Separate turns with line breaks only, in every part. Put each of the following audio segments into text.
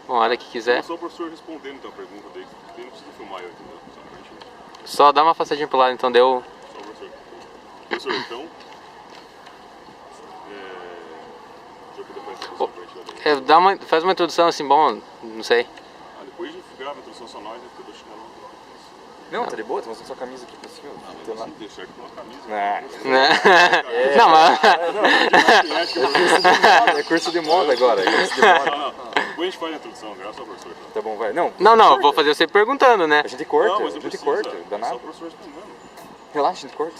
Bom, a hora que quiser.
Só o professor respondendo então a pergunta dele, não precisa filmar eu, entendeu? Só pra gente...
Só dá uma afastadinha pro lado, então deu...
Só o professor. Professor, então... Deixa eu poder fazer a introdução pra gente.
Faz uma introdução assim, bom, não sei.
Depois a gente grava a introdução só nós, né? Porque eu tô chinelo.
Não, tá de boa, tá mostrando sua camisa aqui pra cima.
Mas não tem certo com a camisa.
Não, mas...
É curso de moda agora. Curso de moda.
Não. Depois a gente faz a introdução, graças ao professor.
Tá bom, vai. Não,
Não, vou fazer você perguntando, né?
a gente corta,
Não, mas
a
não
gente
precisa.
corta,
É
dá
só
nada.
o professor respondendo.
Relaxa, a gente corta.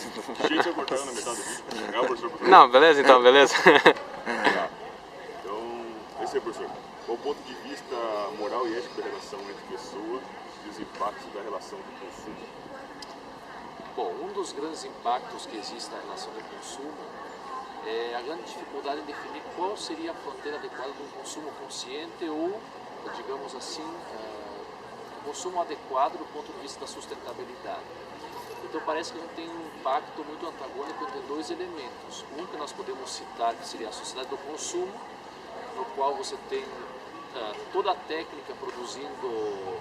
Cheio de você cortando na metade do vídeo. Legal, professor.
Não, beleza então, beleza.
Tá. Então, esse é, professor. Qual o ponto de vista moral e ético da relação entre pessoas e os impactos da relação de consumo?
Bom, um dos grandes impactos que existe na relação de consumo é a grande dificuldade em definir qual seria a fronteira adequada do consumo consciente ou, digamos assim, consumo adequado do ponto de vista da sustentabilidade. Então parece que a gente tem um impacto muito antagônico entre dois elementos. Um que nós podemos citar, que seria a sociedade do consumo, no qual você tem toda a técnica produzindo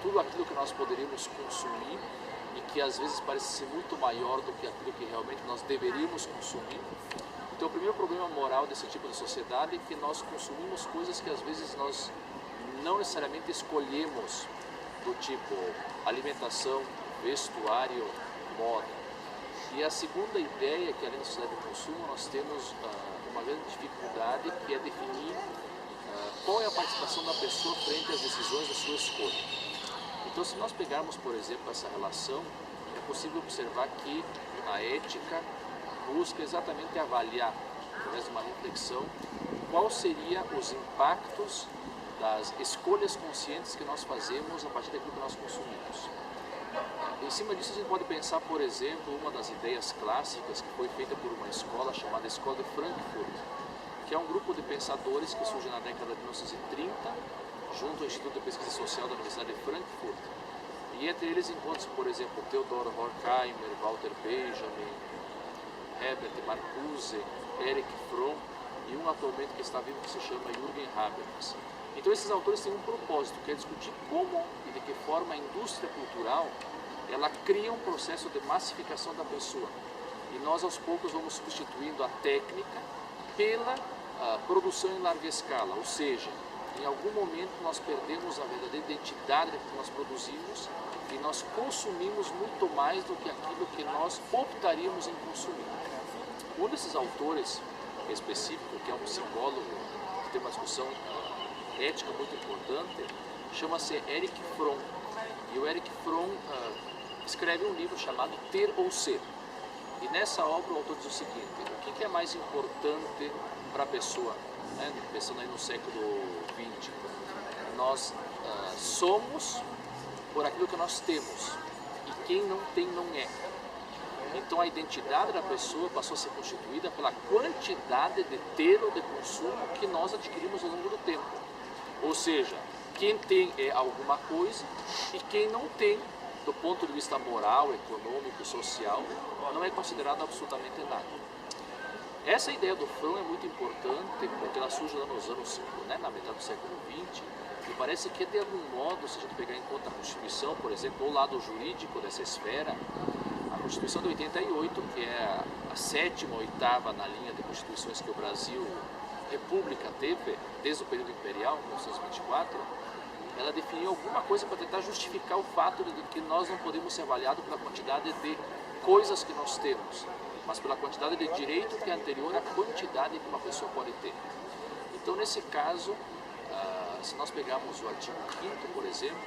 tudo aquilo que nós poderíamos consumir e que às vezes parece ser muito maior do que aquilo que realmente nós deveríamos consumir. Então o primeiro problema moral desse tipo de sociedade é que nós consumimos coisas que às vezes nós não necessariamente escolhemos, do tipo alimentação, vestuário, moda. E a segunda ideia é que além da sociedade do consumo nós temos uma grande dificuldade que é definir qual é a participação da pessoa frente às decisões da sua escolha. Então, se nós pegarmos, por exemplo, essa relação, é possível observar que a ética busca exatamente avaliar, através de uma reflexão, qual seriam os impactos das escolhas conscientes que nós fazemos a partir daquilo que nós consumimos. Em cima disso, a gente pode pensar, por exemplo, uma das ideias clássicas que foi feita por uma escola chamada Escola de Frankfurt, que é um grupo de pensadores que surge na década de 1930, junto ao Instituto de Pesquisa Social da Universidade de Frankfurt. E entre eles encontra-se, por exemplo, Theodor Horkheimer, Walter Benjamin, Herbert Marcuse, Erich Fromm e um atualmente que está vivo que se chama Jürgen Habermas. Então esses autores têm um propósito, que é discutir como e de que forma a indústria cultural ela cria um processo de massificação da pessoa. E nós aos poucos vamos substituindo a técnica pela produção em larga escala, ou seja, em algum momento nós perdemos a verdadeira identidade daquilo que nós produzimos e nós consumimos muito mais do que aquilo que nós optaríamos em consumir. Um desses autores específico, que é um psicólogo, que tem uma discussão ética muito importante, chama-se Erich Fromm. E o Erich Fromm escreve um livro chamado Ter ou Ser. E nessa obra o autor diz o seguinte: o que é mais importante para a pessoa, né? Pensando aí no século XX, nós somos por aquilo que nós temos, e quem não tem não é. Então a identidade da pessoa passou a ser constituída pela quantidade de ter ou de consumo que nós adquirimos ao longo do tempo. Ou seja, quem tem é alguma coisa e quem não tem, do ponto de vista moral, econômico e social, não é considerado absolutamente nada. Essa ideia do Fromm é muito importante porque ela surge lá nos anos, né, na metade do século XX, e parece que de algum modo, se a gente pegar em conta a Constituição, por exemplo, o lado jurídico dessa esfera, a Constituição de 88, que é a sétima ou oitava na linha de constituições que o Brasil, República, teve desde o período imperial, 1924, ela definiu alguma coisa para tentar justificar o fato de que nós não podemos ser avaliados pela quantidade de coisas que nós temos, mas pela quantidade de direito que é anterior à quantidade que uma pessoa pode ter. Então, nesse caso, se nós pegarmos o artigo 5º, por exemplo,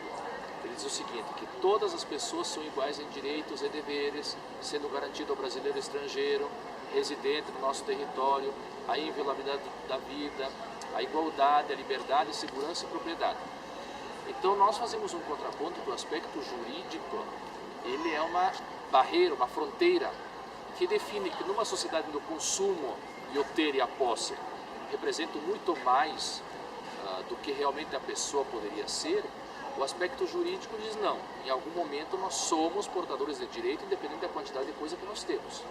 ele diz o seguinte, que todas as pessoas são iguais em direitos e deveres, sendo garantido ao brasileiro e estrangeiro, residente no nosso território, a inviolabilidade da vida, a igualdade, a liberdade, segurança e propriedade. Então nós fazemos um contraponto que o aspecto jurídico, ele é uma barreira, uma fronteira, que define que numa sociedade do consumo e o ter e a posse representam muito mais do que realmente a pessoa poderia ser, o aspecto jurídico diz não, em algum momento nós somos portadores de direito independente da quantidade de coisa que nós temos.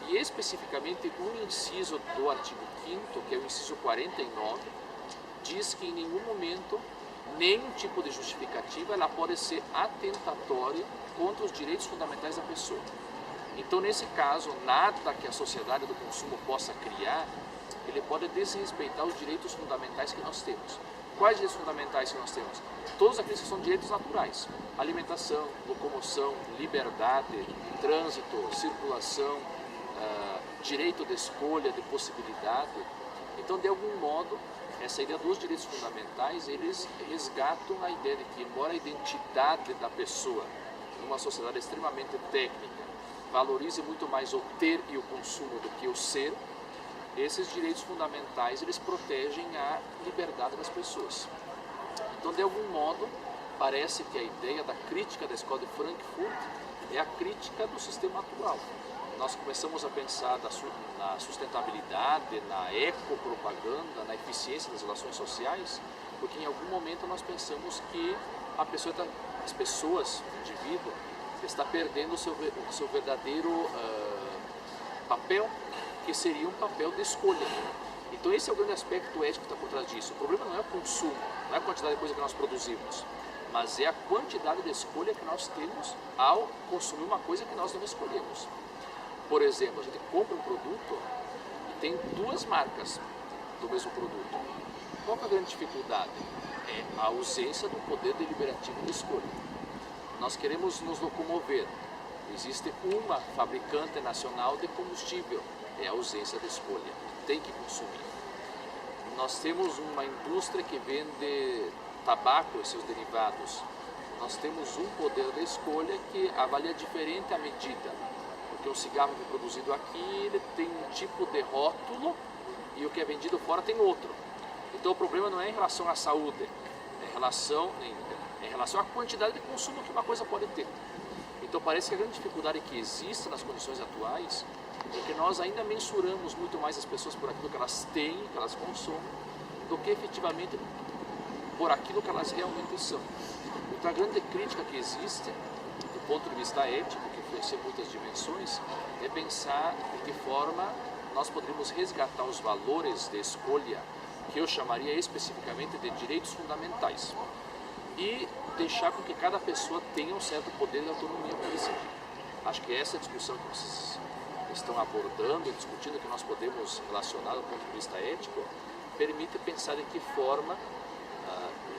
E especificamente um inciso do artigo 5º, que é o inciso 49, diz que em nenhum momento, nenhum tipo de justificativa ela pode ser atentatória contra os direitos fundamentais da pessoa. Então, nesse caso, nada que a sociedade do consumo possa criar, ele pode desrespeitar os direitos fundamentais que nós temos. Quais direitos fundamentais que nós temos? Todos aqueles que são direitos naturais. Alimentação, locomoção, liberdade, trânsito, circulação, direito de escolha, de possibilidade. Então, de algum modo, essa ideia dos direitos fundamentais, eles resgatam a ideia de que, embora a identidade da pessoa, numa sociedade extremamente técnica, valorize muito mais o ter e o consumo do que o ser, esses direitos fundamentais, eles protegem a liberdade das pessoas. Então, de algum modo, parece que a ideia da crítica da escola de Frankfurt é a crítica do sistema atual. Nós começamos a pensar na sustentabilidade, na ecopropaganda, na eficiência das relações sociais, porque em algum momento nós pensamos que as pessoas, o indivíduo, está perdendo o seu verdadeiro papel, que seria um papel de escolha. Então esse é o grande aspecto ético que está por trás disso. O problema não é o consumo, não é a quantidade de coisa que nós produzimos, mas é a quantidade de escolha que nós temos ao consumir uma coisa que nós não escolhemos. Por exemplo, a gente compra um produto e tem duas marcas do mesmo produto. Qual é a grande dificuldade? É a ausência do poder deliberativo de escolha. Nós queremos nos locomover. Existe uma fabricante nacional de combustível. É a ausência de escolha. Tem que consumir. Nós temos uma indústria que vende tabaco e seus derivados. Nós temos um poder de escolha que avalia diferente a medida. Porque o cigarro que é produzido aqui, ele tem um tipo de rótulo e o que é vendido fora tem outro. Então o problema não é em relação à saúde, é em relação à quantidade de consumo que uma coisa pode ter. Então parece que a grande dificuldade que existe nas condições atuais é que nós ainda mensuramos muito mais as pessoas por aquilo que elas têm, que elas consomem, do que efetivamente por aquilo que elas realmente são. Então a grande crítica que existe, do ponto de vista ético, que influencia muitas dimensões, é pensar de que forma nós poderíamos resgatar os valores de escolha, que eu chamaria especificamente de direitos fundamentais, e deixar com que cada pessoa tenha um certo poder de autonomia para decidir. Acho que essa é a discussão que vocês estão abordando e discutindo, que nós podemos relacionar do ponto de vista ético, permite pensar de que forma,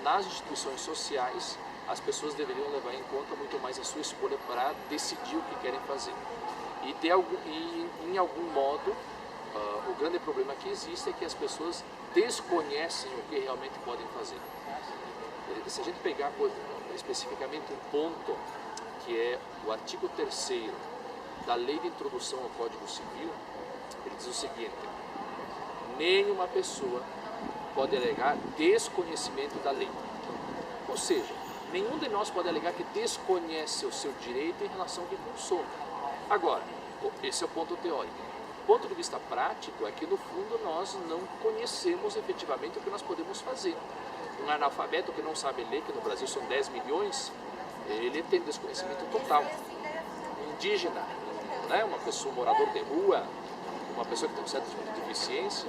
nas instituições sociais, as pessoas deveriam levar em conta muito mais a sua escolha para decidir o que querem fazer. E em algum modo, o grande problema que existe é que as pessoas desconhecem o que realmente podem fazer. Se a gente pegar especificamente um ponto, que é o artigo 3º da Lei de Introdução ao Código Civil, ele diz o seguinte: nenhuma pessoa pode alegar desconhecimento da lei. Ou seja, nenhum de nós pode alegar que desconhece o seu direito em relação ao que consome. Agora, esse é o ponto teórico. O ponto de vista prático é que, no fundo, nós não conhecemos efetivamente o que nós podemos fazer. Um analfabeto que não sabe ler, que no Brasil são 10 milhões, ele tem desconhecimento total. Um indígena, né? Uma pessoa, um morador de rua, uma pessoa que tem um certo tipo de deficiência.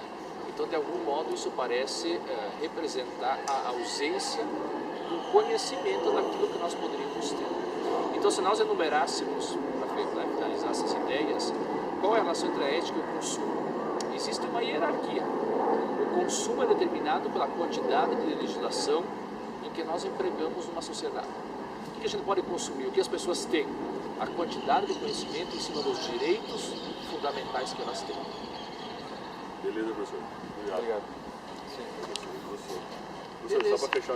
Então, de algum modo, isso parece representar a ausência do conhecimento daquilo que nós poderíamos ter. Então, se nós enumerássemos, para finalizar essas ideias, qual é a relação entre a ética e o consumo? Existe uma hierarquia. O consumo é determinado pela quantidade de legislação em que nós empregamos numa sociedade. O que a gente pode consumir? O que as pessoas têm? A quantidade de conhecimento em cima dos direitos fundamentais que elas têm.
Beleza, professor? Obrigado.
Obrigado.
Professor, só para fechar.